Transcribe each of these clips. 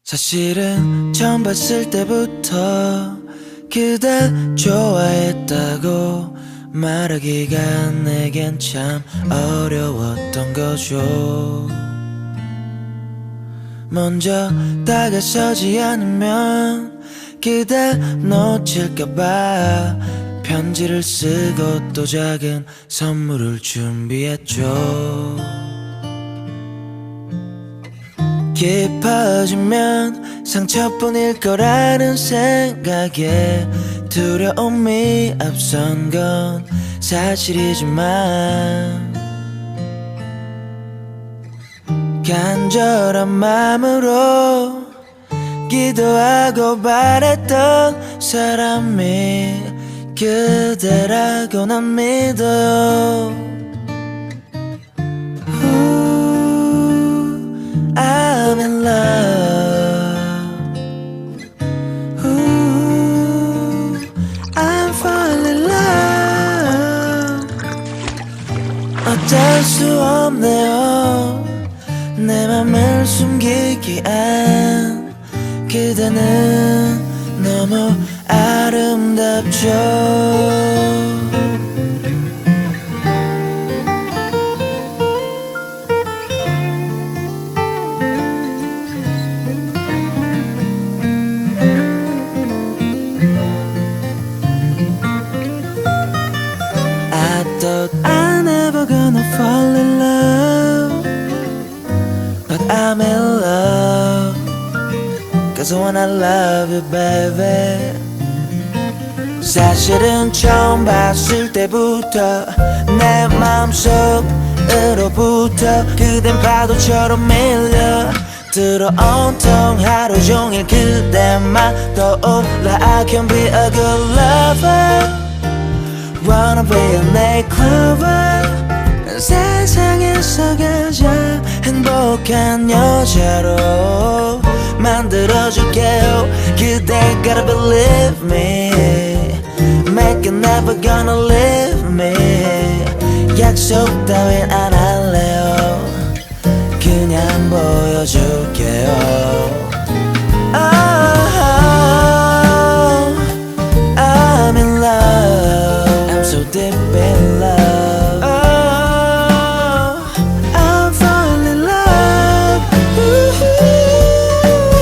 사실은 처음 봤을 때부터 그대 좋아했다고 말하기가 내겐 참 어려웠던 거죠. 먼저 다가서지 않으면 그대 놓칠까봐 편지를 쓰고 또 작은 선물을 준비했죠. 깊어지면 상처뿐일 거라는 생각에 두려움이 앞선 건 사실이지만 간절한 마음으로 기도하고 바랬던 사람이 그대라고 난 믿어요. I'm in love. Ooh, I'm falling in love. 어쩔 수 없네요. 내 맘을 숨기기엔 그대는 너무 아름답죠. I thought I never gonna fall in love, but I'm in love, 'cause when I love you baby. 사실은 처음 봤을 때부터 내 마음속으로부터 그댄 파도처럼 밀려 들어 온통 하루 종일 그대만 떠올라. I can be a good lover, wanna be a nightclover. 세상에서 가장 행복한 여자로 만들어줄게요. 그대 gotta believe me, make it never gonna leave me. 약속 따윈 안 할래요. 그냥 보여줄게요. I'm in love, I'm so deep in love. I'm falling in love.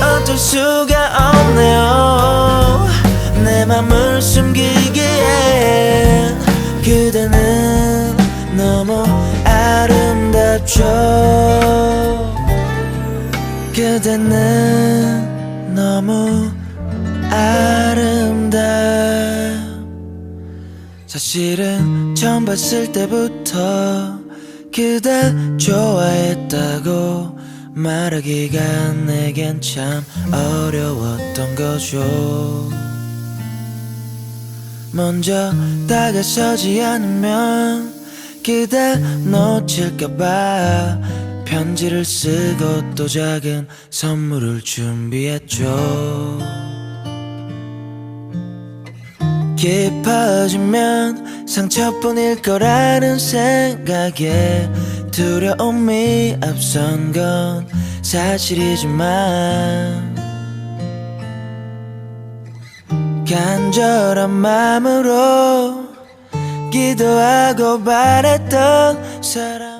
어쩔 수가 없네요. 내 맘을 숨기기엔 그대는 너무 아름답죠. 그대는 너무 아름답. 사실은 처음 봤을 때부터 그대 좋아했다고 말하기가 내겐 참 어려웠던 거죠. 먼저 다가서지 않으면 그대 놓칠까봐 편지를 쓰고 또 작은 선물을 준비했죠. 깊어지면 상처뿐일 거라는 생각에 두려움이 앞선 건 사실이지만 간절한 마음으로 기도하고 바랬던 사람